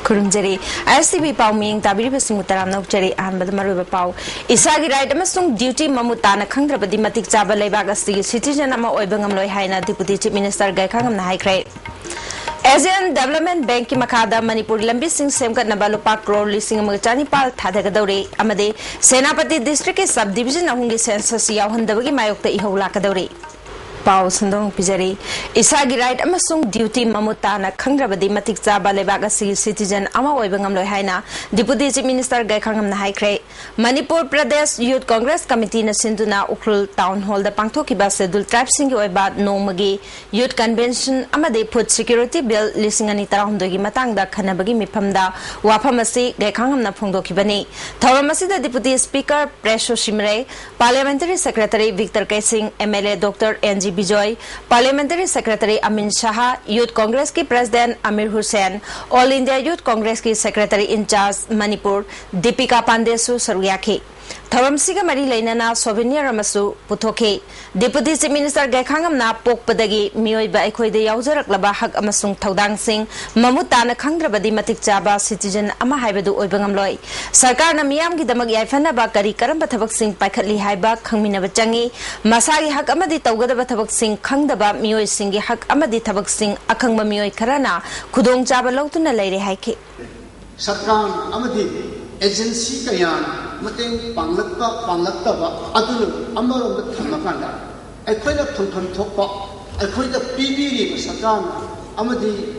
Kurumjeri, ISTV Pau Ming, Tabiri Simutaram Nokjeri, and Badamaru Pau. Isagi right, Amasung duty Mamutana, Kangrabadi Matik Java Lebagasti, citizen Ama Oibangam Lohaina, Deputy Chief Minister Gaikangam High. Asian Development Bank Makada, Manipur Lambi Singh Semkat Nabalupa Crore, Listing Machani Pal, Tadagadore, Amade, Senapati District Subdivision Ahungi Census Yahundagi Mayokta Iholakadore. Pau Sandong Pijari, Isagi right Amasung duty Mamutana, Kangrabadi Matik Jaba Lebagasi, citizen Ama Oibangam Lohaina, Deputy Chief Minister Gaikangam High. Manipur Pradesh Youth Congress Committee na Sinduna Ukrul Town Hall the Pangtoki Basedul Tribe Sing Oibat Nomagi Youth Convention Amade put security bill listing Anita Hondogi Matanga Kanabagi Mipamda Wapamasi Gaikangam na Pongdoki Bani Tawamasi the Deputy Speaker Presho Shimre Parliamentary Secretary Victor Kaising MLA Dr. NG Bijoy Parliamentary Secretary Amin Shah Youth Congress ki President Amir Hussain All India Youth Congress ki Secretary in charge Manipur Deepika Pandesu Saruyaki Tharamsiga Mari Lainana Souvenir Ramasu Putoke Deputy Chief Minister Gaikangam na Pokpadagi Mioiba Ekoi de Yauzarak Laba Hak Amasung Taudang Singh Mamutana Kangrabadi Matik Jaba citizen Ama Haibadu Oibangam Loi Sarkar na Miyam Gidamag Yaifana Bakari Karamba Tabak Singh Paikatli Haiba Kangmina Bachangi Masagi Hak Amadi Taugada Tabak Singh Kangdaba Mioi Singi Hak Amadi Tabak Singh Akangba Mioi Karana Kudong Jaba Lautuna Laire Haiki Sarkar Amadi Agency Kayan Mateng Panglakta Adulu Amarum the Tamakanda. I quite a Tonton Topa, I quite a PB Sakan, Amadi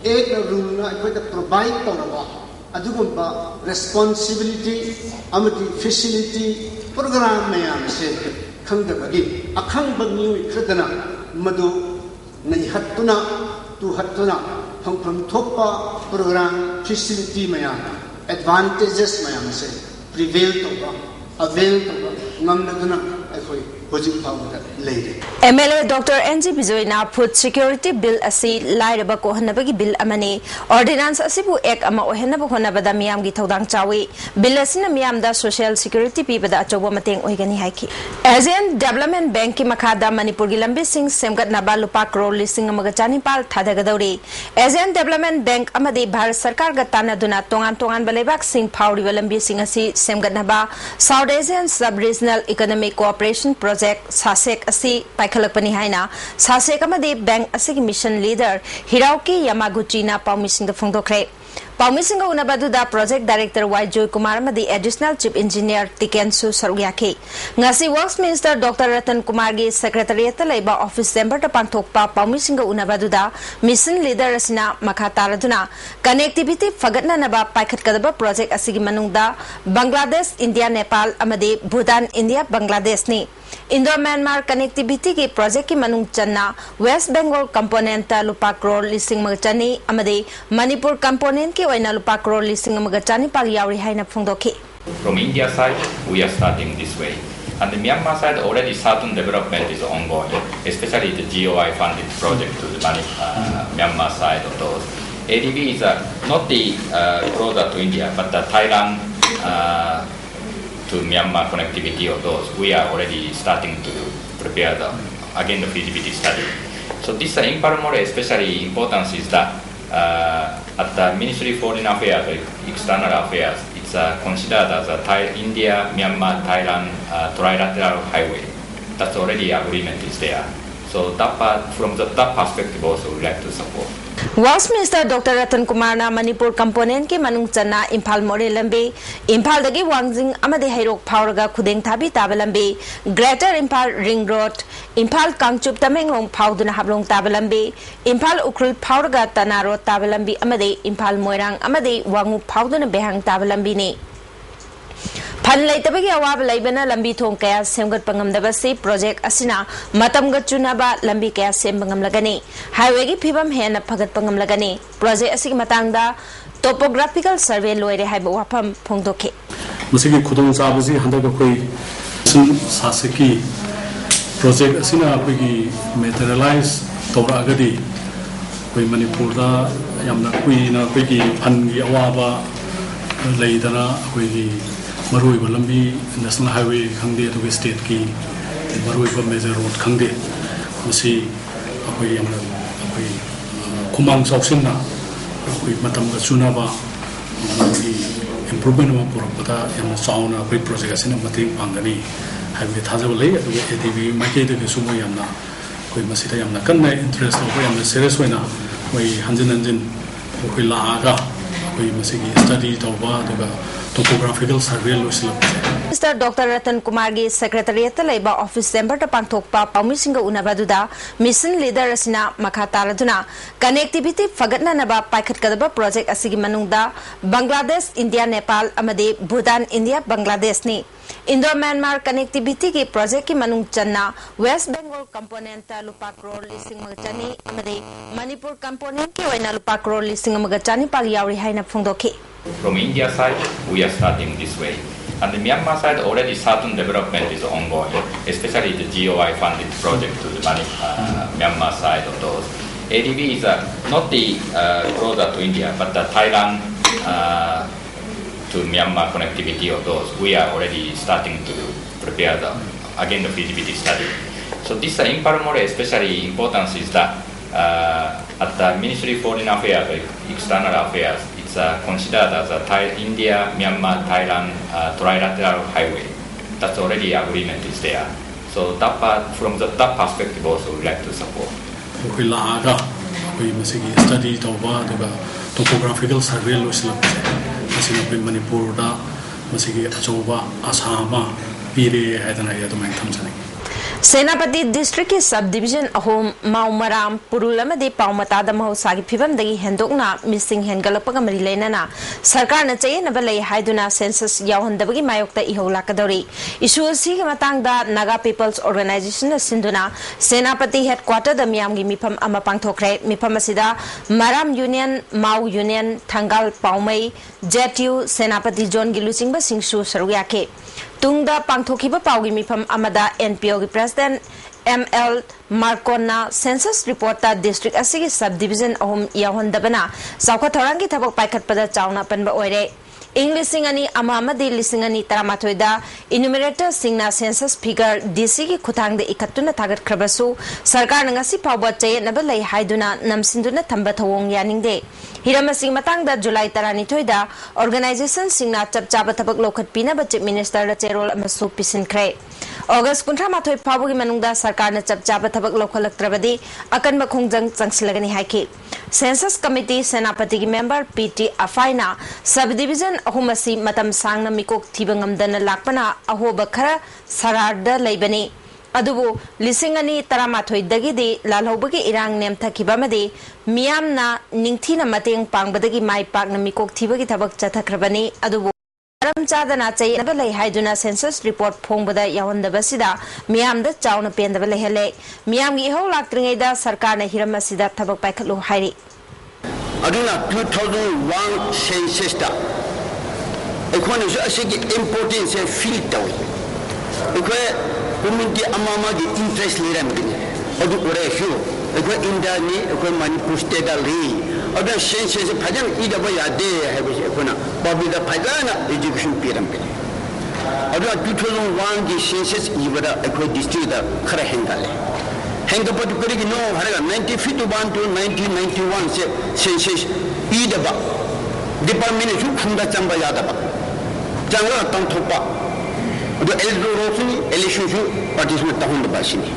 Egg Runa, I quite a provide Torawa, Adugumba, responsibility, Amadi facility, program Mayam said, Kangabagi, a Kangbangu Kratana, Madu, Naihatuna, to Hatuna, Tonton Topa, program facility Mayam. Advantages Mayam say prevail to avail to Namnaduna Hojik Power lady. MLA Dr. NG Bizoina put security bill asi Lairaba Kohanabagi bill amani ordinance asibu ek ama ohenaba honabada miam gi thodang chawi bill asina miam da social security pi bada achoba mateng oigani haiki Asian Development Bank ki makada Manipur gi lambi sing semgat naba lupa crore listing amaga chani pal thadagadori Asian Development Bank amadi Bharat Sarkar ga tanaduna tongan balebak sing phawri lambi sing asi semgat naba South Asian Sub-Regional Economic Cooperation Project Sasek asi Paikalakpani Haina Sasek amadi Bank asigi mission leader Hirauki Yamaguchi na Paumising the Fongdokre Paumising Unabaduda Project Director Y. Joy Kumar amadi Additional Chief Engineer Tikensu Saruyaki Ngasi Works Minister Dr. Ratan Kumar gi Secretariat Labor Office Member ta Pangthokpa Paumising Unabaduda Mission Leader asina Makataraduna Connectivity Fagatna naba Paikat kadaba Project asigi manungda Bangladesh India Nepal amadi Bhutan India Bangladesh ni Indo-Myanmar connectivity ki project ki manung channa West Bengal component ta lupa crore listing magachani amade Manipur component ki oina lupa crore listing magachani pal yauri haina phongdoki. From India side, we are starting this way. And the Myanmar side, already certain development is ongoing, especially the GOI funded project to the Myanmar side of those. ADB is not the closer to India, but the Thailand to Myanmar connectivity of those. We are already starting to prepare the feasibility study. So this Impalmore especially importance is that at the Ministry of Foreign Affairs, External Affairs, it's considered as a India, Myanmar, Thailand trilateral highway. That's already agreement is there. So that part, from that perspective also we like to support. Works Minister Dr. Ratan Kumar na Manipur component ki manung channa Impal More lambi Impal dagi Wangjing amade Hairok Phauraga khudeng thabi tabalambi Greater Impal Ring Road Impal Kangchup Tamenglong Phauduna hablong tabalambi Impal Ukrul Phauraga Tanaro tabalambi amade Impal Moirang amade Wangu Phauduna behang tabalambi ni Pan Laitabagi Awab Laibana Lambi Thong Kaya Semgat Pangamdabasi Project Asina Matamgat Chunaba Lambi Kaya Sembangam Lagani Highway gi Pibam Hena Pagat Pangam Lagani Project Asig Matangda Topographical Survey Loire Haiba Wapam Pongdoke Musiki Kudong Sabasi Handaga Koi Sasaki Project Asina Pigi materialize Tora Agadi Koi Manipurda Yamna Queen Pigi Pangi Awaba Laidana Pigi Marui Lambi National Highway Kangde to State Key, Marui Major Road Kangde, Musi Kumang Soxina, Matam Sunaba, improvement of Purupada and Sauna, great projects in a Mating Pangani, have the Tazawale, ADV, Makeda Sumayana, with Masita Yamnakana, interest of Wayam the Sereswena, we Hanjin, we Laga, we Masiki studied over the topographical survey. Mr. Dr. Ratan Kumargi Secretariat Labor Office Member to Pangtokpa Paumisinga Unabaduda Mission Leader Asina Makataraduna Connectivity Fagatna Naba Paikat Kadaba Project Asigi Manungda Bangladesh India Nepal Amade Bhutan India Bangladesh ni Indo-Myanmar Connectivity ki project ki manung channa West Bengal component lupa crore listing magachani amade Manipur component ki oina lupa crore listing magachani pal yauri haina phungdoki. From India side, we are starting this way. And the Myanmar side, already certain development is ongoing, especially the GOI funded project to the Myanmar side of those. ADB is not the closer to India, but the Thailand to Myanmar connectivity of those. We are already starting to prepare the feasibility study. So this in Paramore, especially importance is that at the Ministry of Foreign Affairs, External Affairs, it's considered as a India, Myanmar, Thailand trilateral highway. That's already agreement is there. So that part, from that perspective also we like to support. We laga, we must study the topographical survey. We Manipur, Masiki Ajoba, Asama, Piri, Hadanaya, the Mantamsani. Senapati District Subdivision Ahom Maumaram Purulamadi Paumatada Mahosagi Pivam de Hendokna missing Hengalapanga Marilena Sarkana Chay Nabalay Haiduna census Yahundabagi Mayokta Iholakadori issue Sigamatanga Naga People's Organization Sinduna Senapati headquarter the Miamgi Mipam Amapangtokre Mipamasida Maram Union Mau Union Tangal Paumay Jetu Senapati John Gilusingba Singshu Saruyake Tungda Pangtokiba Paugi Mipam Amada NPO President ML Marcona census reporter district asigi subdivision ahum yahondabana Sauka Thorangi Tabak Paikat Pada Chauna Panba Oire English Singani Amamadi Lisingani Taramatoida enumerator Singna census figure DC ki Kutang de Ikatuna Tagat Krabasu Sarkar Nangasi Pawba Chay Nabalay Haiduna Namsinduna Tambatawong Yaningde Hiramasing Matangda July Taranitoida organization Singna Chapchaba Tabak Lokat Pina Chief Minister Cherol Amasu Pisin Kre August Kuntra Matoi Pabugi Manungda Sarkar na Chapchaba Tabak Lokalak Trabadi Akan Makungjang Changsilagani Haiki Census Committee Senapati member PT Afaina Subdivision Ahumasi Matam Sangna Mikok Tibangamdana Lakpana Ahoba Kara Sararda Laibani Adubu Lisingani Taramathoi Dagidi Lalhobagi Irang Nem Takibamadi Miamna Ningtina Mating Pangbadagi Mai Pak Namikok Tibagi Tabak Chatakrabani Adubu Chadana Chay Nabalay Haiduna census report Pongbada Yawanda Basida Miam the Chauna Pendabale Hele Miamgi Ho Lakringeda Sarkana Hiramasida Tabak Pakalo Hairi Aduna 2001 census da Equanis Asiki importance and field away. Community Amama the interest Lirambi Adu Ureshu Equa Indani Equa Manipur State Lee Other census Pajan Ida Bayade have Bobby the Pagana Egyptian pyramid. Aduna 2001 the census Ivada Equa district Karahengale. Hengapatu Perigino, 1951 to 1991 census Idaba Department of Kunda Chamba Yadaba Janga Tantopa the Eldo Rosini, Elishu, participate Tahunda Bashini.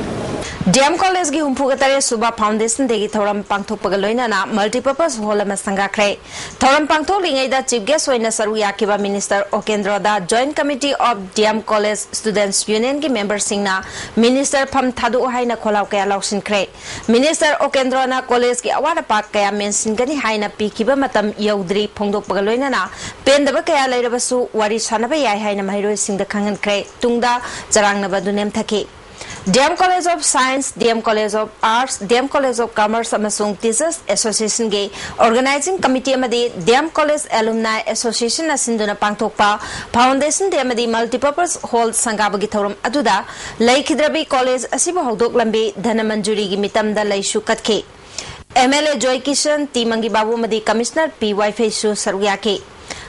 DM College gi Humpugatare Suba Foundation de Thoram Pangthok Pagaloina na multipurpose hall masanga kre Thoram Pangthok lingai da chief guest oina Saruya Kiba Minister Okendra da Joint Committee of DM College Students Union gi member singna Minister Pham Thadu haina kholau kaya lausin kre Minister Okendra na college gi awara pak kaya mention gani haina pi kiba matam yaudri phongdok pagaloina na pendaba kaya leirabasu wari sanaba yai haina mahiroi singda khangan kre tungda charangna badunem thaki DM College of Science, DM College of Arts, DM College of Commerce amasung Teachers Association ge Organizing Committee amadi DM College Alumni Association asinduna pangthokpa Foundation de amadi multipurpose hall sangabagi thorum aduda Laikhidrabi College asiba hodok lambi dhanamanjuri gi mitamda laishu katke MLA Joy Kishan Timangi Babu amadi Commissioner P Wi-Fi Su Saruyake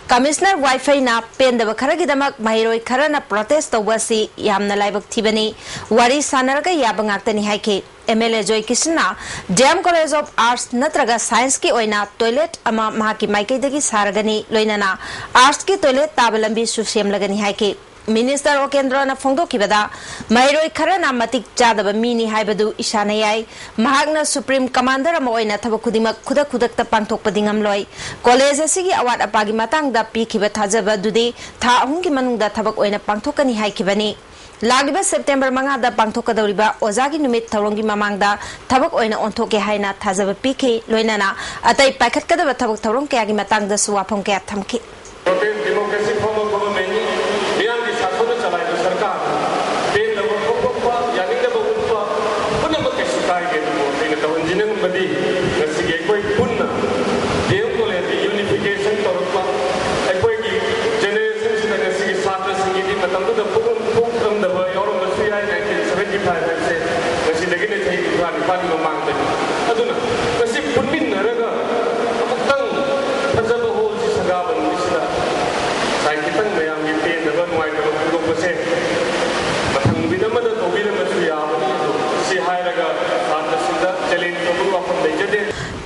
Commissioner Wi-Fi na pendaba kharagidamak mahiroi kharana protest tawasi yamna laibak thibani wari sanarga yabangak tani haike MLA Joy Kishna DM College of Arts Natraga Science ki oina toilet ama mahaki maike dagi saragani loinana arts ki toilet tabalambi susem lagani haiki Minister Okendra na Fondo Kibada, Mairoi Karana Matik Jadaba Mini Haibadu Ishanayai, Mahagna Supreme Commander Amoina Tabakudima Kuda Kudak the Pantok Padingam Loy, College Sigi Awat Apagimatang da Pikiba Tajaba Dude, Ta Hungiman da Tabakoina Pantokani Haikibani. Lagiba September Mangada Pantoka Doriba, Ozagi Numit Tarongi Mamangda, Tabakoina Ontoke Haina Tazaba Piki, Loinana, Atai Pakatka Tabak Taronke Agimatang the Suaponke Tamki. Democracy form of government.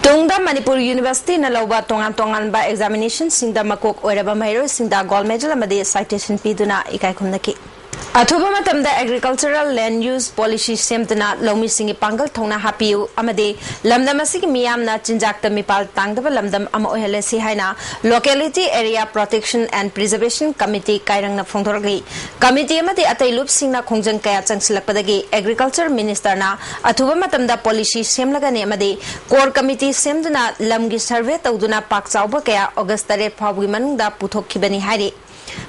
Tungda Manipuri University na lauba tongan ba examination singda makok oiraba mahiro singda gold medal amade citation piduna ikai khumnaki Athuba matamda agricultural land use policy semtana lomi singi pangal thongna hapiu amade lamdam asigi miyamna chinjakta mipal tangdaba lamdam ama ohelesi haina locality area protection and preservation committee kairangna phongthoragi committee amade atai lup singna khongjang kaya changsilakpadagi agriculture minister na athuba matamda policy semlagani amade core committee semduna lamgi survey tawduna pak chawba kaya August 8 phawgi manungda puthokkhibani hairi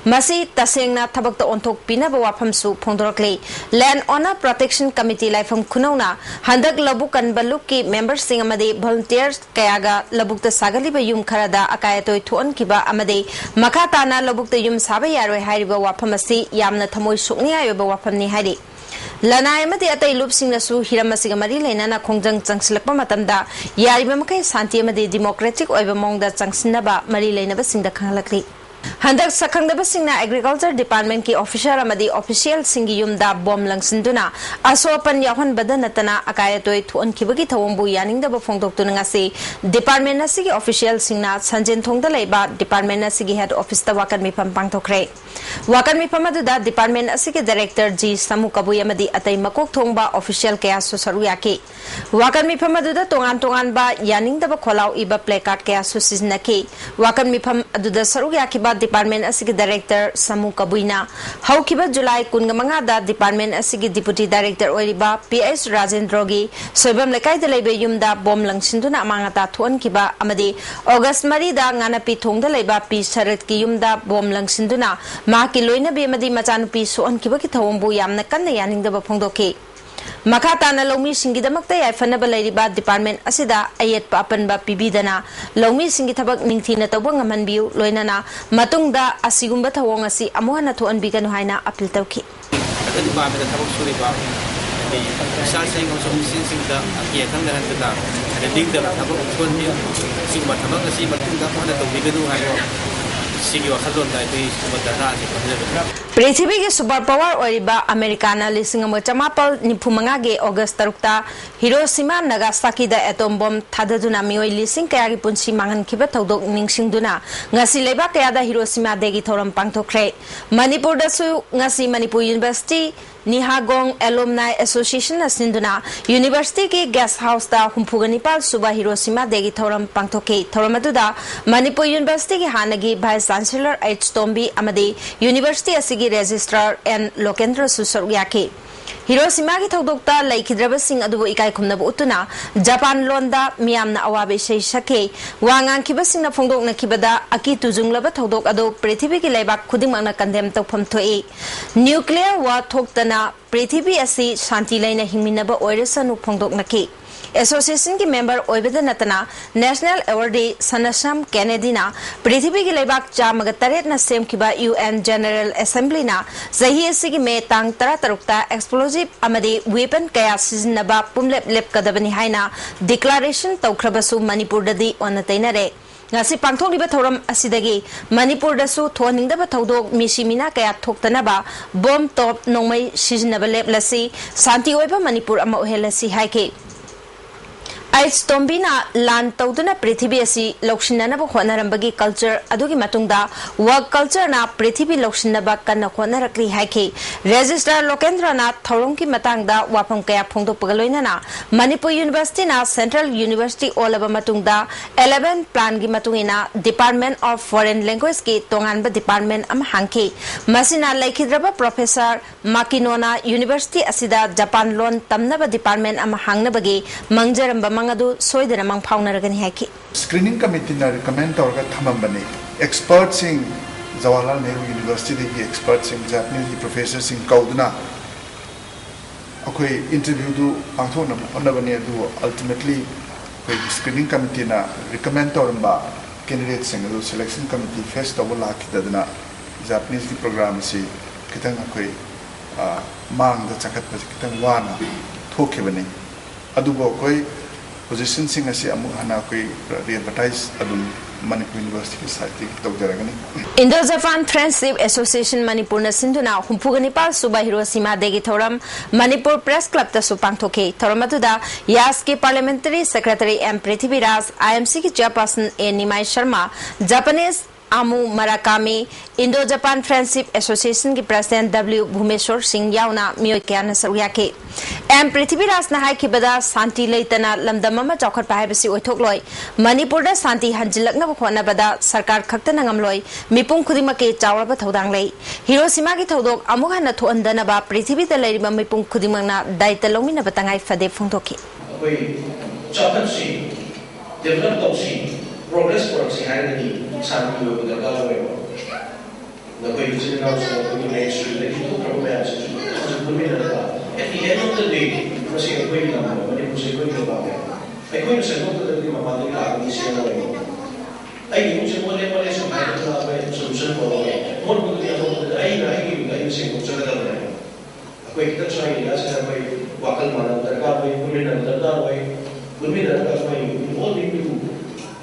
Masi tasengna thabakta onthok pinaba wafamsu phongdorakle Land Owner Protection Committee laifam khunona handak labukan balukki members sing amade volunteers kayaga labukta sagaliba yum kharada akayatoi thuan kiba amade makatana labukta yum saba yaroi hairiba wafamasi yamna thamoi sukniya yoba wafamni hairi Lanai amade atai lupsing nasu hiramasiga mari leinana khongjang changsilakpa matamda yariba makai santi amade democratic oiba mongda changsinaba mari leinaba singda khanglakli Handak sakangdaba singna agriculture department ki officer amadi official singi yumda bom langsinduna asopan yahan badanatana akayatoi thuan kibagi thawombu yaningdaba phongdoktuna ngasi department nasigi official singna sanjen thongda leiba department nasigi head office ta wakan mipam pangthokre wakan mipam aduda department asigi director G Samukabu yamadi atai makok thongba official kaya susaru yake wakan mipam aduda tongan ba yaningdaba kholau iba placard kaya susisnaki wakan mipam aduda saru yake Department asigi Director Samu Kabuina Haukiba July Kungamanga da Department asigi Deputy Director Oiriba PS Rajendrogi Soibam Lekai de Lebe Yumda Bom Langsinduna Amangata Thuan Kiba Amadi August Marida Ngana Pi Thongda Leba Pi Sarat Ki Yumda Bom Langsinduna Maki Loina Be Madi Machanupi Suan Kiba Ki Thawombu Yamna Kanna Yaningdaba Phongdoki Makatana Lomi Singi Damakta Yafanaba Ladiba Department Asida Ayat Papanba Pibidana Lomi Singi Tabak Ningtina Tabang Manbiu Loinana Matungda Asigumba Tawongasi Amuana to Anbigan Haina Apil Tauki. Prithibi ke super power oriba Americana lisinga chamapal nipumanga ge August 3 Hiroshima Nagasaki da atom bomb thadaduna mioi lising kaya gi punsi mangan khiba thodok ningsingduna ngasi leba kaya da Hiroshima degi thoram pangthokre Manipur da su ngasi Manipur University Nihagong Alumni Association asinduna University ke guest house da humpuganipal suba Hiroshima degi thoram pangthoke thoramaduda Manipur University ke hanagi Vice Chancellor H Tombi amadi University asigi Registrar and Lokendra Susaryake Hiroshima ki thodokta laikhidraba sing adubo ikai khumnabu utuna Japan londa miyamna awabe sei sake wangang kiba singna phongdokna kibada aki tujunglaba thodok ado prithibi ki laibak khudimangna kandem tawpham thoi nuclear war thoktana prithibi asi shanti laina hingminaba oiresanu phongdokna ki Association ki member oibeda natana National Awardee Sanasham Kennedy-na Prithibi ki laibak chamagataret na sem kiba UN General Assembly na zahi asigi me tang tara-tarukta explosive amadi weapon kaya sizinaba pumlep-lep kadabani haina declaration tawkrabasu Manipur dadi onatainare ngasi pangthokliba thoram asidagi Manipur dasu thoningdaba thodok misimina kaya thoktanaba bomb top nongmai sijnaba leplasi santi oiba Manipur ama ohelasi haike Ice Tombina land Tauduna Prithibi asi Lokshinanaba Honarambagi culture Adugi Matungda work culture na Prithibi Lokshinaba Kana Honarakli Haiki Registrar Lokendra na Thorongki Matangda Wapam Kaya Pungdo Pagaloina na Manipur University na Central University Olaba Matungda 11 plan gi Matungina Department of Foreign Language ki Tonganba Department am Hanki Masina Laikhidraba Professor Makinona University asida Japan Lon Tamnaba Department am Hangnabagi Mangjaramba Mangadu soidana mang paunaragani haki screening committee na recommend tawga thamambani experts in Jawaharlal Nehru University ki experts in Japanese professors in kauduna akoi interview du pangthona onabani du ultimately koi screening committee na recommend tawramba candidates sing du selection committee first of all akidadana Japanese program si kitang akoi mang da chakat pa kitang wana thokebani adubo koi position sing asi amu hana koi re-advertise adun Manipur University site tawjaragani Indo-Japan Friendship Association Manipur na sinduna humpugani pal suba Hiroshima degi thoram Manipur Press Club ta supang thoke thoram atuda YAS ke Parliamentary Secretary M Prithviraj IMC ki chairperson A Nimai Sharma Japanese Amu Murakami Indo-Japan Friendship Association ki President W Bhumeshwar Singh yauna miyoi kya saruya ke M Prithviraj na hai kibada santi leitana lamdamama chokhat pa haibasi oithokloi Manipur da santi hanjilakna khona bada sarkar khakta nangamloi mipung khudima ke chawraba thodang lei Hiroshima ki thodok amu hana thoandana ba Prithvi da leiriba mipung khudima na daita lomina batangai fade phungthoki koi chapatsi develop topsi progress work si hairani santi lo da galwe na koi jina so koi mainstream le to program se to me da at the end of the day kasi koi na mali ko se koi ba ai koi se ko da di mama da ka ni se na ai yung se mo le so ba da ba solution ko mo mo da to ai se ko se da da koi kita try ni asa koi wakal mana da ka koi koi na da da koi da koi all people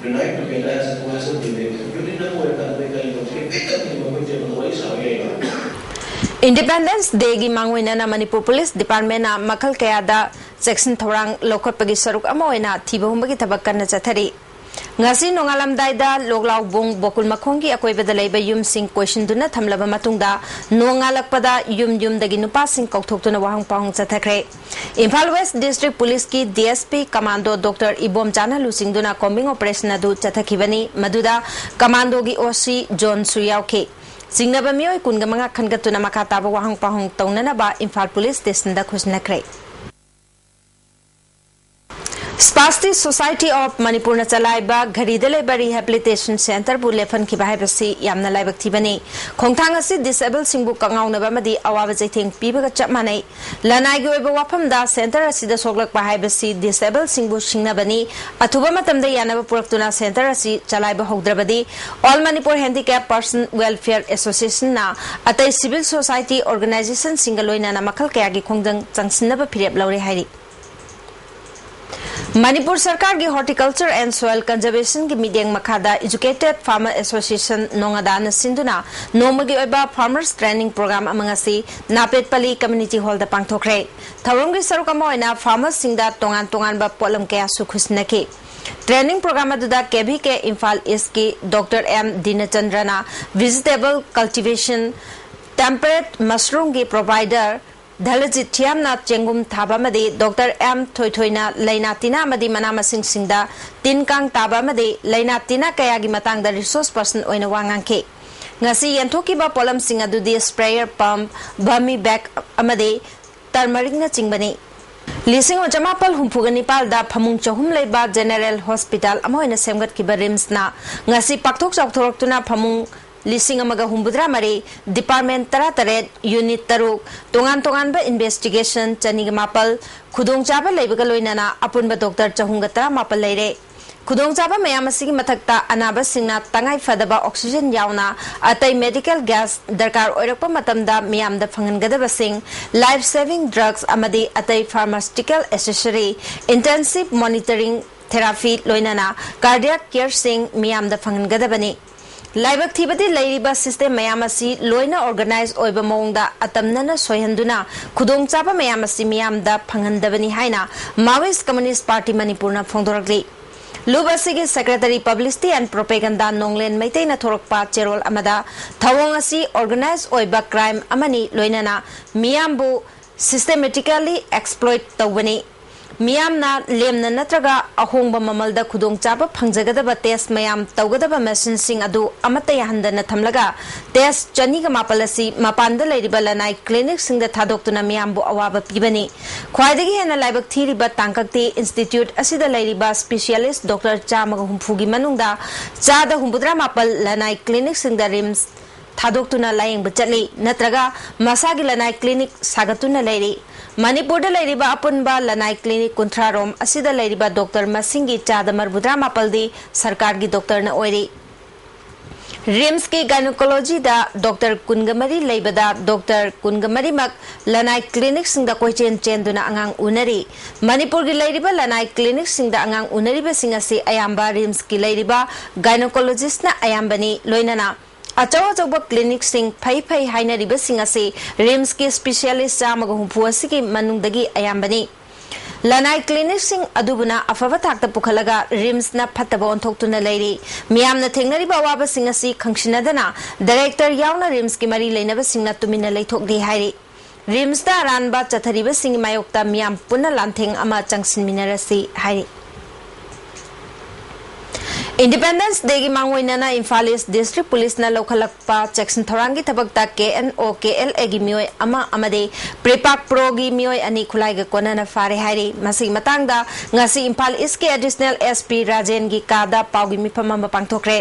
unite together as a cohesive village. You didn't know what Independence Day gi mangwina na Manipur Police Department na makal kaya da section thorang lokot pagi saruk amoina thiba humbagi thabak kana chathari ngasi nongalam daida loglaw bung bokul makhongi akoi bedalai ba yum sing question duna thamlaba matungda nongalak pada yum dagi nupa sing kokthok tuna wahang pahong chathakre Imphal West District Police ki DSP Commando Dr. Ibom Chana Lusing duna combing operation adu chathakibani maduda commando gi OC John Suyau ke singnaba mioi kunga manga khangatuna makata ba wahang pahong taunana ba Imphal Police Station da khusnakre Spasti Society of Manipur na chalaiba Gharidale ba Rehabilitation Center bu lefan ki bahai basi yamna laibak thibani khongthang asi disabled singbu kangaw na ba madi awawa jaitheng piba ga chap manai lanai gi oiba wafam da center asi da soglak bahai basi disabled singbu singna bani athuba matam da yanaba puraktuna center asi chalaiba hogdrabadi All Manipur Handicap Person Welfare Association na atai civil society organization singaloina na makal kaya gi khongjang changsinna ba phirep laure hairi Manipur Sarkar ki Horticulture and Soil Conservation ki Mideng Makhada Educated Farmer Association Nongadana Sinduna Nomagi Oiba Farmers Training Program amangasi Napetpali Community Hall da pangthokre Tharongi Sarukamoina Farmers Singda Tongan ba Polam Kaya Sukhusnaki Training Program aduda KBK Imphal East ki Dr. M Dinachandrana Vegetable Cultivation Temperate Mushroom ki Provider Dhalajit Thiamna Chengum Thaba Madi Dr. M Thoithoina Laina Tina Madi Manama Sing Singda Tinkang Taba Madi Laina Tina Kayagi Matang the resource person Oina Wangangke Ngasi Yantoki ba Polam Sing adudi sprayer pump Bami bag Amadi Turmeric na Chingbani Lising o Jamapal Humpuganipal da Pamung Chahum Leba General Hospital Amoina Semgat Kiba Rims na Ngasi Paktok Choktorok Pamung Lising amaga humbudra mari Department Taret Unit Taruk Tongan ba investigation Chaniga Mapal Kudong Chaba Lebaga Loinana Apunba Dr. Chahungatra Mapal Leire Kudong Chaba Mayamasi Matakta Anaba Singna Tangai Fadaba Oxygen Yauna Atay Medical Gas Darkar Oirapa Matamda Miam the Fangangadaba Sing Life Saving Drugs Amadi Atay Pharmaceutical Accessory Intensive Monitoring therapy लोइनाना cardiac care सिंग मियाम दा फंगनगदबनी लाइबक थीबदी लैरिबा system मयाम असी लोइना organise ओइबा मोंगदा अतमनना सोयहंदुना खुदोंचाबा मयाम असी मियाम दा फंगनदबनी हाइना माओइस्ट कम्युनिस्ट पार्टी मणिपुरना फोंदोरकली लुबसिगी सेक्रेटरी पब्लिसिटी एंड प्रोपेगेंडा नोंगलेन मैतेना थोरकपा चेरोल अमदा थवोंग असी ऑर्गेनाइज ओइबा क्राइम अमनी लोइनाना मियामबु सिस्टेमेटिकली एक्सप्लॉइट तौबनी मियामना लेमना नत्रगा अहोंगबा ममलदा खुदोंचाबा फंगजगदबा टेस्ट मयाम तौगदबा मशीनसिंग अदु अमता याहंदना थमलगा टेस्ट चनीगा मापलसी मपानदा लैरिबा लनाई क्लिनिक सिंगदा थादोक्तुना मियामबु अवाबा पिबनी ख्वाइदगी हेना लाइबक थीरिबा तांकक्ति इंस्टीट्यूट असिदा लैरिबा स्पेशलिस्ट डॉक्टर चामगा हुंफुगी मनुंगदा चादा हुंबुद्रा मापल लनाई क्लिनिक सिंगदा रिम्स थादोक्तुना लायंग बचली नत्रगा मसागी लनाई क्लिनिक सागतुना लैरी मणिपुर लैरिबा अपुनबा लनाई क्लिनिक कुंथ्रारोम असिदा लैरिबा डॉक्टर मसिंगी चादा मरबुद्रा मापलदी सरकार की डॉक्टर न ओइरी रिम्स की गायनोकोलॉजी दा डॉक्टर कुनगमरी लैबदा डॉक्टर कुनगमरी मक लनाई क्लिनिक सिंगदा कोइचेन चेंदुना अंगांग उनरी मणिपुर की लैरिबा लनाई क्लिनिक सिंगदा अंगांग उनरीबा सिंगसी अयाम्बा रिम्स की लैरिबा गायनोकोलॉजिस्ट ना अयाम्बनी लोइनाना अचौ अचौब क्लिनिक सिंग फै फै हाइनरिबा सिंगसी रिम्स के स्पेशलिस्ट चामग हुंफु असिगी मनुंगदगी अयाम्बनी लनाई क्लिनिक सिंग अदुबुना अफबा थाक्ता पुखलगा रिम्स ना फत्तबा ओंथोक्तुना लैरी मियामना थेंगनरिबा अवाबा सिंगसी खंगसिनदना डायरेक्टर यावना रिम्स की मरी लेनबा सिंगना तुमिना लैथोकदि हाइरी रिम्स दा अरानबा चथरिबा सिंग मायोक्ता मियाम पुन्ना लांथेंग अमा चंगसिनमिनरसी हाइरी इंडिपेंडेंस डे की मांगोइना इम्फाल ईस्ट डिस्ट्रिक्ट पुलिस ना लौखलकपा चेक्सन थौरांगी थबकता KNO-KLA की मियोय अमा अमदे प्रेपाक प्रो की मियोय अनि खुलाइगा कोनना फारे हाइरी मसी मतंगदा ngasi इम्फाल ईस्ट के एडिशनल SP राजेन की कादा पाउगी मिफम अमा पांगथोक्रे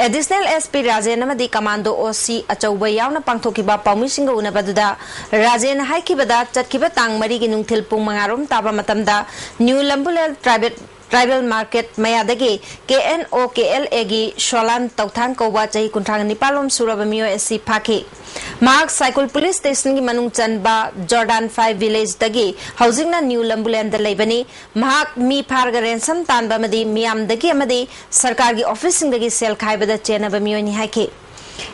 एडिशनल SP राजेन अमदि कमांडो OC अचौबा यावना पांगथोकिबा पाउमिसिंग उनबदुदा राजेन हाइकिबदा चटकिबा तांग मरी की नुंगथिल पुंग मंगारोम ताबा मतमदा न्यू लंबुलेल ट्राइबल मार्केट मयादगी KNO-KLA की शोलान तौथांग कौबा चही कुंथ्रांग निपालोम सुरब मियो एसी फाकी मार्क साइकिल पुलिस स्टेशन की मनुंग चनबा जॉर्डन 5 विलेज दगी हाउसिंगना न्यू लंबुलेंद लैबनी महाक मी फारगा रेंसम तानबा मदी मियाम दगी अमदी सरकार की ऑफिसिंग दगी सेल खाइबदा चेनब मियो नि हाकी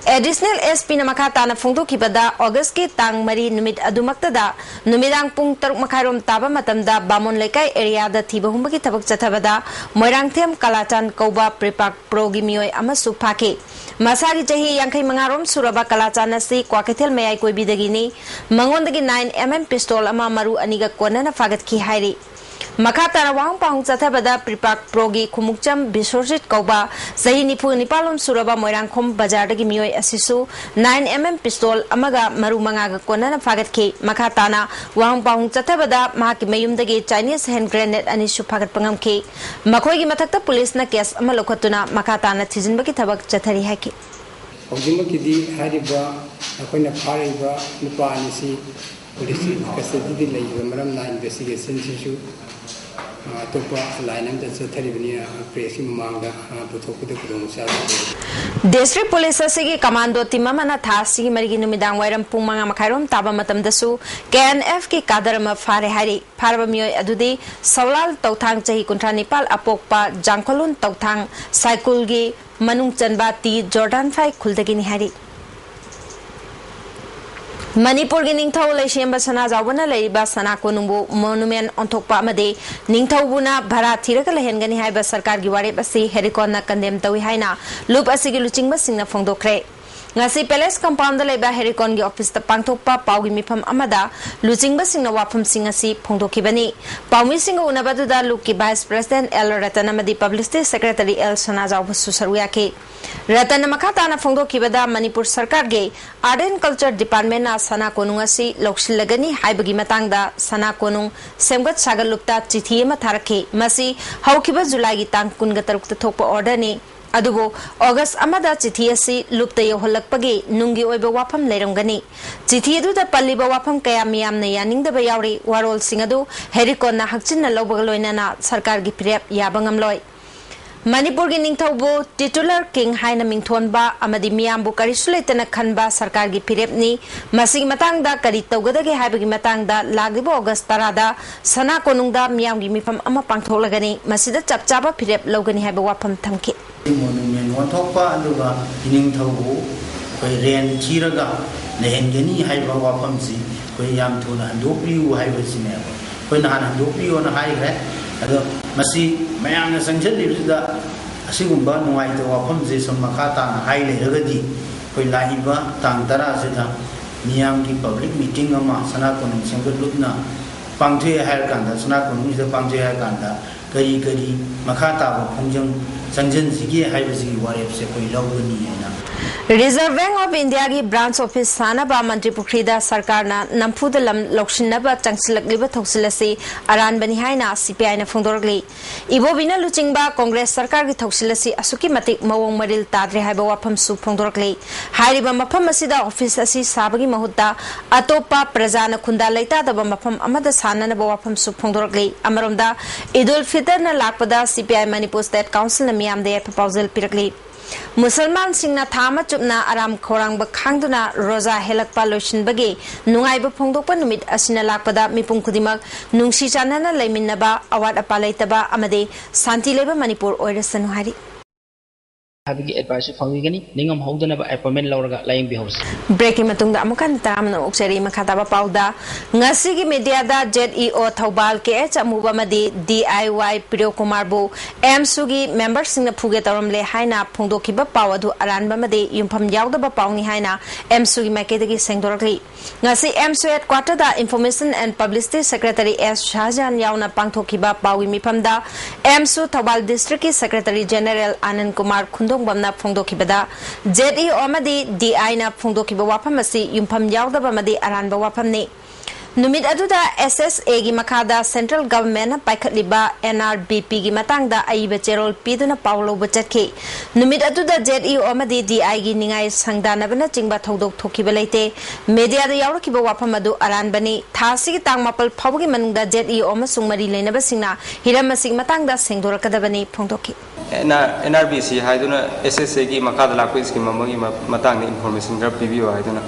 एडिशनल SP नमखा ताना फोंदोखिबदा अगस्त के तांग मरी नुमित अदुमक्तदा नुमिदांग पुंग तरुक मखाइरोम ताबा मतमदा बामोन लेकाई एरिया दा थीबा हुंबकी थबक चथबदा मोइरांगथेम कलाचान कौबा प्रेपाक प्रोगी मियोय अमसु फाके मसागी चही यांखै मंगारोम सुरबा कलाचान असि क्वाकेथेल मयाई कोइबिदगिनी मंगोंदगी 9mm पिस्तौल अमा मरु अनिगा कोनना फागतखि हाइरी मखाताना वाहंग पाहुंग चथबदा प्रिपाक प्रोगी खुमुकचम बिसोरजित कौबा सही निफु निपालोम सुरबा मोइरांगखोम बाजारदगी मियोय असिसु 9mm पिस्तौल अमगा मरु मंगागा कोनना फागतखि मखाताना वाहंग पाहुंग चथबदा माकी मयुमदगी चाइनीज हैंड ग्रेनेड अनिसु फागत पंगमखि मखोइगी मथक्ता पुलिसना केस अमा लोखतुना मखाताना थिजिनबगी थबक चथरी हाकि हौजिमकिदी हारिबा अखोइना फारिबा नुपानिसी पुलिस कस्टडी लैबा मरमना इन्वेस्टिगेशन सिसु डिस्ट्रिक्ट पुलिस की कमांडो टीम थासी मरी नुमिदांग वायरम पुंग मंगा मखाइरोम ताबा मतमदसु KNF की कादर अमा फारे हारी फारबा मियोय अदुदी सौलाल तौथांग चही कुंथ्रा निपाल अपोकपा जांखोलुन तौथांग साइकुल की मनुंग चनबा टी जॉर्डन 5 खुलदगी निहारी मणिपुर की निंगथौ लैसेंबा सना जावना लैबा सना कोनुंबु मोनुमेंट ओंथोकपा अमदे निंगथौबुना भरा थिरक लहेनगनी हाइबा सरकार की वारेप असि हेरिकॉनना कंडेम तवी हाइना लूप असिगी लुचिंगबा सिंगना फोंदोखरे ngasi palace compound da leba hericon gi office ta pangthokpa pawgi mifam amada luchingba singna wafam singasi phongdokhibani pawmi singa unabadu da luki vice president L Ratanamadi publicity secretary L Sanajaw basu saruya ke Ratan makata na phongdokhibada Manipur sarkar ge art and culture department na sana konungasi lokshilagani haibagi matangda sana konung semgat sagal lupta chithi ma tharakhe masi haukiba july gi tang 13 ta thokpa order ni अदुबो अगस्त अमदा चिठी असि लुप्त यौहलकपगे नुंगी ओइबा वाफम लेरंगनी चिठी अदुदा पल्लिबा वाफम कया मियामना यानिंगदबा यावरी वारोल सिंग अदु हेरिकॉन ना हक्चिन लौबग लोइनाना सरकार की फिरेप याबंगम लोय Manipur gi ningthaubu titular king haina mingthonba amadi miyambu karisuletana khanba sarkar gi phirepni masig matangda kari tawgadage haibagi matangda lagibo August 10 da sana konungda miyamgi mifam ama pangtholagani masida chapchaba phirep logani haiba wafam thamki monument wanthokpa aduga ningthaubu koi ren chiraga lehengeni haiba wafam si koi yam thuna handokliu haiba sine koi na handokliu na haigre ado masi mayamna sangjal libsida asigumba nuaita wafam je samakata na haile ragadi koi lahiba tang tara sida miyam ki public meeting ama sana konung senggut lupna pangthwe hair kanda sana konung ida pangthwe hair kanda kari kari makata ba phongjang sangjal sigi haiba sigi warep se koi lawgani haina Reserve Bank of India की branch office सानबा मंत्री पुखरीदा सरकार ना नंफुद lump लोकशिनबा चंगसिलकलिबा थौसिलसी Aran बनी हाइना CPI ना फोंदोरगली इबो बिना लुचिंगबा कांग्रेस सरकार की थौसिलसी असुकी मतिक मवोंग मरिल ताद्रे हाइबा वाफम सु फोंदोरगली हाइरिबा मफम असिदा ऑफिस असि साबगी महुत्ता अतोपा प्रजाना खुंदा लैतादबा मफम अमदा साननबा वाफम सु फोंदोरगली अमरोमदा ईदुल फितर ना लाकपदा सीपीआई मणिपुर स्टेट काउंसिल ना मियामदे प्रपोजल पिरगली मुसलमान सिंगना थामा चुपना आराम खोरांग खांगदुना रोजा हेलकपा लोइसिनबगे नुंगाइबा फोंदोकपा नुमित असिना लाकपदा मिपुम खुदिमक नुंसी चानना लैमिन्नबा अवाद अपा लैतबा अमदे शांति लेबा मणिपुर ओइरसनु हारि हाबिगी एडवाइस फंगिगनी निंगम हौदनबा अपॉइंटमेंट लौरगा लाइंग बिहाउस ब्रेकिंग मतुंगदा अमुकन तामना उक्सरी मखाताबा पाउदा ngasi mediada ZEO Thobal KH amuba madi DIY Priyo Kumar bu MSU gi members sing na phuge taramle haina phongdokiba pawadu aranba madi yumpham yawdaba pawni haina MSU gi makedagi sengdoragli ngasi MSU headquarter da Information and Publicity Secretary S Shahjan yawna pangthokiba pawi miphamda MSU Thobal District ki Secretary General Anand Kumar Khundongbamna phongdokibada ZEO amadi DI na phongdokiba waphamasi yumpham yawdaba madi aranba waphamni Numit aduda SSA gi makada Central Government paikhatliba NRBP gi matangda aiba cherol piduna paulo bachatke Numit aduda ZEO amadi DI gi ningai sangdanabana chingba thodok thokiba leite media da yawrakiba wafam adu aranbani thasi gi tang mapal phawgi manungda ZEO amasung mari leinaba singna hiramasing matangda sengdorakadabani phongdoki NRBC haiduna SSA gi makada lakwi scheme amagi matangda information gar PBO haiduna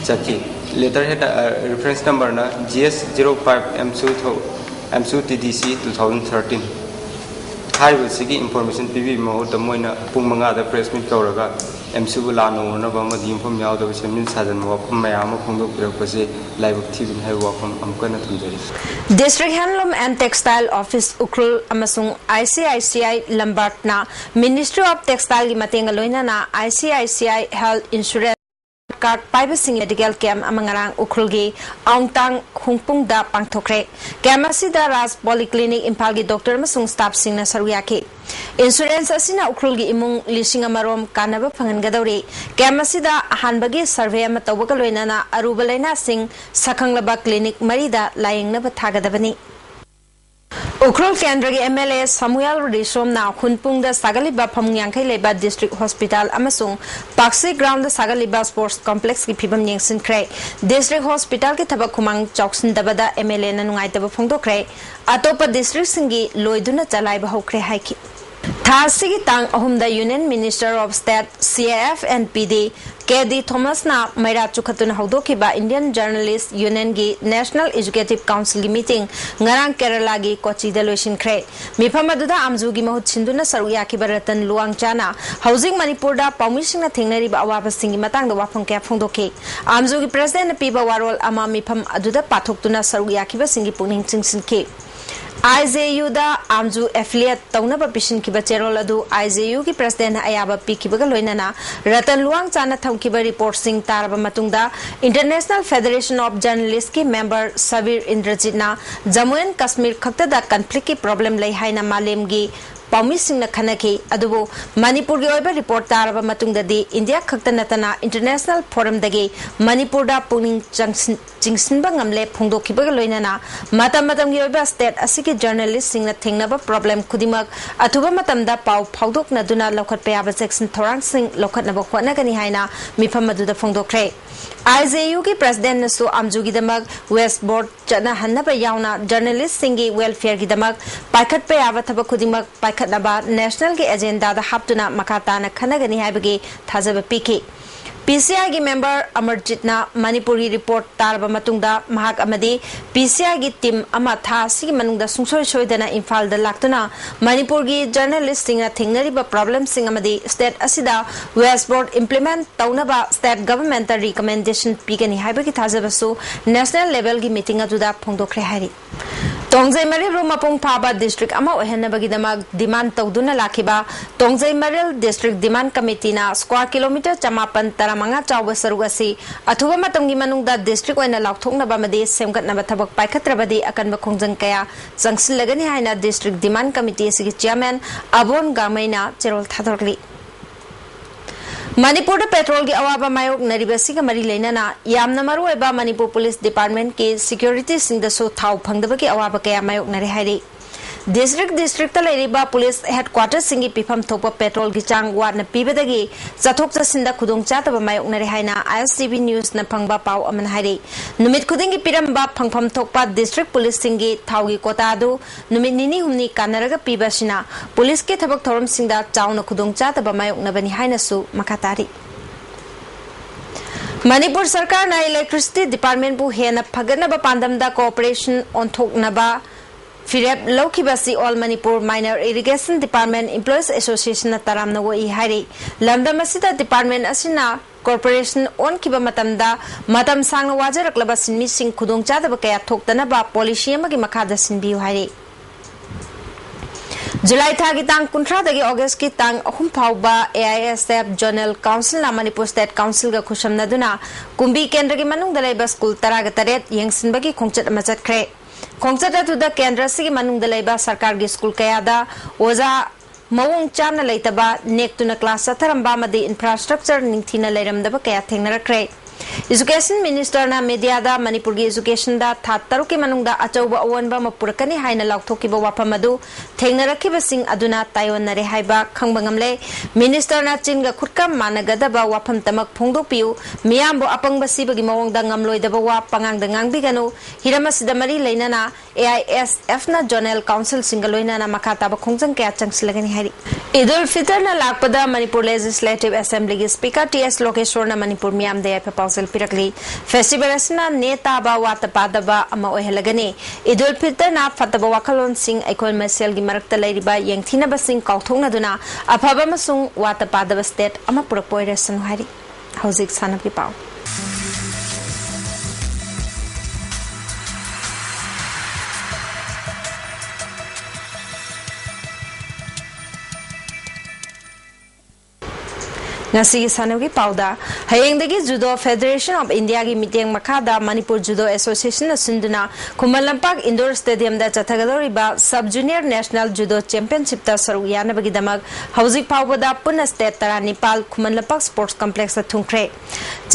chaki letterhead reference number na GS05 MSU TDC 2013 haiba sigi information PB mo da moina pung manga da press meet kauraga MSU lano na ba ma dim phom yaw da semin sajan mo mayam phongdok pirakpase live thibin hai wafam amkana thunjari District Handloom and Textile Office Ukrul amasung ICICI Lambartna Ministry of Textile gi matenga loina na ICICI Health Insurance card Pibasing medical camp amangarang ukrulgi aungtang hungpung da pangthokre camp asida Ras Polyclinic Impal gi doctor amasung staff sing na saruyaki insurance asina ukrulgi imung lising amarom kanaba phangangadawri camp asida ahanbagi survey ama tawbaga loinana aruba laina sing sakhanglaba clinic marida layingnaba thagadabani Ukrul Kendra gi MLA Samuel Rishom na Khunpung da Sagaliba Phamngyangkhai leba district hospital amasung Paksi ground da Sagaliba sports complex ki phibam yengsin khre district hospital ki thabak khumang choksin dabada MLA na nungai taba phongdokre atopa district singi loiduna chalaiba hokre haiki Thasi tang ahumda Union Minister of State CAF and PD KD Thomas na Maira Chukhatuna Haudokiba Indian Journalist Union gi National Executive Council gi meeting ngarang Kerala gi Kochi da loishin khre mifamaduda amju gi mahut sinduna saruya ki baratan luang chana housing Manipur da pawmising na thengnari ba awaba singi matang da wafang kya phongdoke amju gi president piba warol ama mifam aduda pathoktuna saruya ki ba singi puning chingsin ke IJU da amju affiliate taunaba pishin kiba cherol adu IJU ki president ayaba pikibaga loinana ratan luang chana thamkiba report sing taraba matungda International Federation of Journalists ki member Sabir Indrajit na Jammu and Kashmir khakta da conflict ki problem lai haina malem gi Paumi Singh na khanaki adubo Manipur gi oiba report taraba matungda di India khakta natana International Forum dagi Manipur da puning jingsin ba ngamle phongdokiba loinana matam gi oiba state asiki journalist sing na thengnaba problem khudimak athuba matam da pau phawdok na duna lokhat pa ba section thorang sing lokhat na ba khona gani haina mifam adu da phongdokre IJU ki president nasu amju gi damak West Board chana hanna ba yauna journalist singi welfare gi damak paikhat pa aba thaba khudimak paikhat पाइखतनबा national के agenda दा हापतुना मकाताना खनगनी हाइबगे थाजब पीकी PCI की मेंबर अमरजीत ना मणिपुरी रिपोर्ट तारबा मतुंगदा महाक अमदी PCI की टीम अमा था सी मनुंगदा सुंगसोय सोयदना इम्फाल दा लाक्तुना मणिपुर की जर्नलिस्ट सिंगा थिंगनरिबा प्रॉब्लम सिंग अमदी स्टेट असिदा वेस्ट बोर्ड इंप्लीमेंट तौनबा स्टेट गवर्नमेंट दा रिकमेंडेशन पीगनी हाइबगी थाजबसु नेशनल लेवल की मीटिंग अदुदा फोंदोखरे हारि तोंगजै मरिल मपुंग फाबा डिस्ट्रिक्ट अमा ओहनबगीदमक डिमांड तौदुना लाखिबा तोंगजै मरिल डिस्ट्रिक्ट डिमांड कमिटीना स्क्वायर किलोमीटर 515 चाव सरुग असि अथुबा मतंगी मनुंगदा डिस्ट्रिक्ट ओइना लाउथोंगनबा मदे सेमगतनबा थबक पाइखत्रबदि अकनबा खोंजंग कया संगसिलगनी हाइना डिस्ट्रिक्ट डिमांड कमिटी असि चेयरमैन अबोन गामैना चेरोल थादरगली मणिपुर पेट्रोल की अवाबा मायोग नरीबसी मरी लेना यामना मरुएबा मणिपुर पुलिस डिपार्टमेंट के सिक्योरिटी सिंगदसु थाव फंगदबकी अवाबा कया मायोग नरे हाइरी डिस्ट्रिक्ट लेरिबा पुलिस हेडक्वार्टर सिंगी पिफम थोप पेट्रोल की चांग वाटना पीबदगी चथोक चसिंदा खुदोंग चातबा मायोग नरे हाइना ISTV न्यूज न फंगबा पाव अमन हाइरी नुमित खुदिंगी पिरमबा फंगफम थोकपा डिस्ट्रिक्ट पुलिस सिंगी थावगी कोतादु नुमित निनी हुमनी कानरगा पीबसिना पुलिस के थबक थोरम सिंगदा चाउना खुदोंग चातबा मायोग नबनी हाइनासु मखातारी मणिपुर सरकार ना इलेक्ट्रिसिटी डिपार्टमेंट बु हेना फगनबा पांदमदा कोऑपरेशन ऑनथोकनबा फिरेप लौखिबसी all Manipur minor irrigation department employees association तरामना वोई हाइरी लमदम असिदा डिपार्टमेंट असिना कॉर्पोरेशन ऑन किबा मतम सांगना वाजरकलबा सिनमी सिंह खुदोंग चादबा कया थोक्तनबा पॉलिसी अमगी मखादा सिनबियु हाइरी जुलाई था की तांग 19 दगी अगस्त की तांग 3 फाउबा AISF जनरल काउंसिल ना मणिपुर स्टेट काउंसिल का खुशमनदुना कुंबी केंद्र की मनुंग दलेबा स्कूल 13 यंगसिनबगी खोंचत अमा चटख्रे खोंचत अदुदा केंद्र सिगी मनुंग दलेबा सरकार की स्कूल कयादा ओजा मवंग चाना लेतबा नेक्तुना क्लास चथरंबा मदि इंफ्रास्ट्रक्चर निंगथिना लेरमदबा कया थेंगनरख्रे एजुकेशन मिनिस्टर ना मीडिया दा मणिपुर की एजुकेशन दा था तरु के मनुंग दा अचौबा अवनबा मपुरकनी हाइना लाउथोकिबा वाफम अदु थेंगनरखिबा सिंग अदुना तायोनरे हाइबा खंगबंगमले मिनिस्टर ना चिनगा खुटका मानगदबा वाफम तमक फोंदोपियु मियामबो अपंगबा सिबगी मवंग दा ngamloidaba wa pangang da ngangbiganu hiramasiदा मरी लेनाना AISF ना जनरल काउंसिल सिंगलोइना ना मखाता बा खोंजंग कया चंगसिलगनी हारि ईदुल फितर ना लाकपदा मणिपुर लेजिस्लेटिव असेंबली की स्पीकर TS लोकेश्वर ना मणिपुर मियाम दे प्रपोजल पिरकली फेस्टिवल असना नेताबा वातपादबा अमा ओहलगनी ईदुल फितर ना फतबा वाखलोन सिंग एकोल मसेल की मरकता लेरिबा यंगथिनबा सिंग काउथोंगनदुना अफबा मसुंग वातपादबा स्टेट अमा पुरपोइरेसन हारि हौजिक सानबी पाव ngasi sanogi pauda hayengdagi judo federation of india gi meeting makhada manipur judo association na sinduna kumalampak indoor stadium da chathagadoriba sub junior national judo championship ta saru yanabagi damak hauzik pauda punna state tara nepal kumalampak sports complex ta thungkre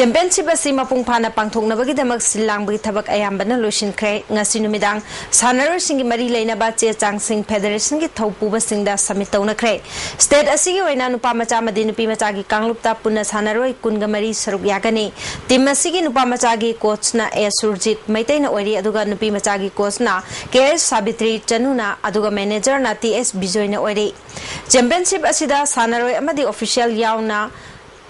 championship asi mapung phana pangthoknabagi damak silangbagi thabak ayambana loisinkhre ngasi numidang sanaro singi mari leina ba che changsing federation gi thaupuba singda summit taunakre state asi gi oina nupa macha madi nupi macha gi लुप्ता पुनः सानरोई कुनगमरी सरुक यागनी team असिगी नुपा मचागी कोचना ए सुरजीत मैतेना ओरी अदुगा नुपी मचागी कोचना KS Sabitri चनुना अदुगा manager ना TS बिजोयना ओरी championship असिदा सानरोई अमदी official याउना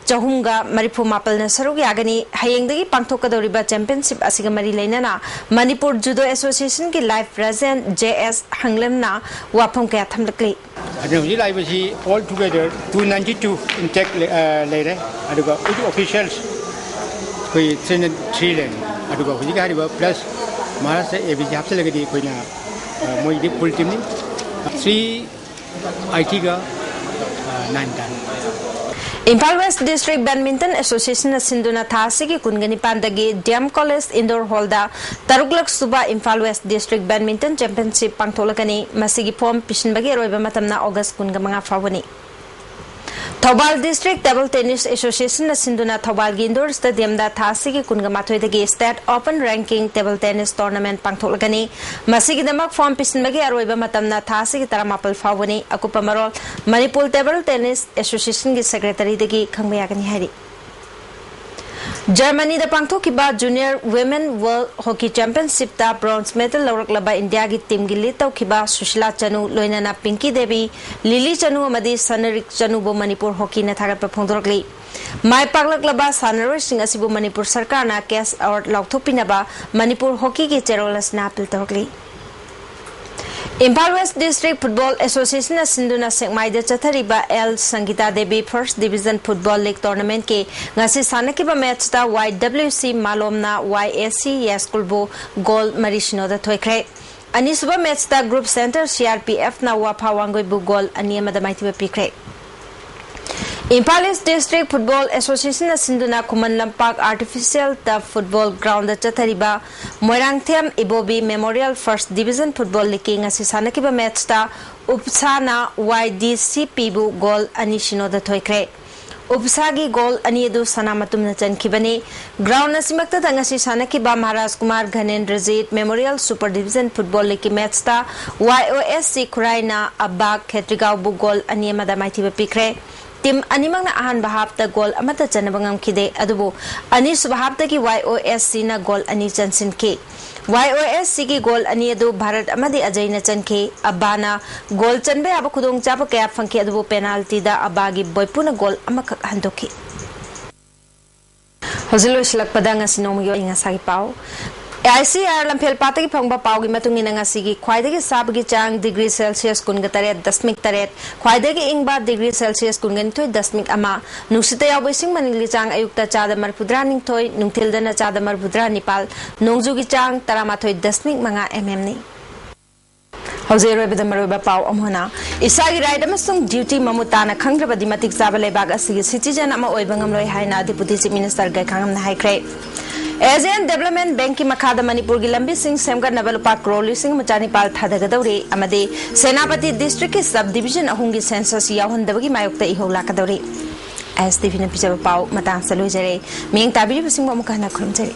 चहुंगा मरिफु मापल न सरुक यागनी हयेंगदगी पांथोकदौरिबा championship असिगा मरी लेनाना मणिपुर जुडो association की लाइव प्रेजेंट JS हंगलेमना वाफम कया थमलकली all together 292 intake later aduga officials koi 3 len aduga hujika hariba plus Maharashtra ABG hapsalagadi koina moi di full team ni 3 IT ga 9 dan Impal West District Badminton Association Sinduna Thasigi Kungani Pandagi Dam College Indoor Hall da Taruklak Suba Impal West District Badminton Championship Pangtholakani Masigi Form Pishinbagi Roiba Matamna August Kungamanga Fawani Thobal District Table Tennis Association Sinduna Thobal Indoor Stadium da Thasigi Kungamathoidagi State Open Ranking Table Tennis Tournament Pangtholakani Masigi Damak Form Pishinbagi Roiba Matamna Thasigi Taramapal Fawani Akupa Marol Manipur Table Tennis Association ki Secretary dagi khangbayagani hari Germany da pangthokiba Junior Women World Hockey Championship ta bronze medal lawraklaba India gi team gi lead tawkiba Sushila Chanu loinana Pinky Devi Lily Chanu amadi Sanarik Chanu bo Manipur hockey na thagat pa phongdorkli mai paklaklaba sanaroi sing asibu Manipur sarkar na cash award lauthopinaba Manipur hockey gi cherolas na appeal tawkli Impal West District Football Association Sinduna Sekmaida Chathariba L Sangita Devi First Division Football League Tournament ke ngasi sanakiba match ta YWC Malomna YSC Yaskulbo goal marishino da thoikre Anisuba match ta Group Center CRPF na Wapawangoi bu goal aniyamada maitiba pikre Impal East District Football Association Sinduna Kuman Lampak Artificial Turf Football Ground Chathariba Moirangthem Ibobi Memorial First Division Football League ngasi sanakiba match ta Upsana YDCP bu goal anishino da thoikre Upsagi goal anidu sanamatum na chankibani ground asimakta ngasi sanakiba Maharaj Kumar Ghanendrajit Memorial Super Division Football League match ta YOSC Kuraina Abba Khetrigau bu goal aniyamada maitiba pikre Team animang na ahan bahap ta goal amata chanabangam kide adubo ani subahap ta ki YOSC na goal ani chansin ke YOSC ki goal ani adu Bharat amadi ajay na chanke abana goal chanbe aba khudong chapa kaya phangke adubo penalty da abagi boypuna goal amakak handoki Hozilo silak padang asinom yo inga sagi pau ICR Lampel Pataki Pongba Paugi Matungina Sigi, Quidegi Sabgi Chang degree Celsius Kungataret, Dasmik Taret, Quidegi Ingba degree Celsius Kunganto, Dasmik Ama, Nusita Wishing Manili Chang Ayukta Chada Marpudraning Toy, Nungtildana Chada Marpudra Nipal, Nungzugi Chang, Taramatoy Dasmik Manga MMNI. Hozero with the Maruba Pau Omhona. Isagi Raidamasung duty Mamutana Kangraba Dimatic Zabalebaga Citizen Ama Oibangamroy Haina, Deputy Minister Gakang High Crate. Asian Development Bank ki makada Manipur gi lambi sing semgar nabalupa crowley sing machani pal thadagadawri amade Senapati District ki subdivision ahungi census yawhandabagi mayokta ihola kadawri ISTV na pijaba pau matang salujare ming tabiri basing mo mukha na khurumjare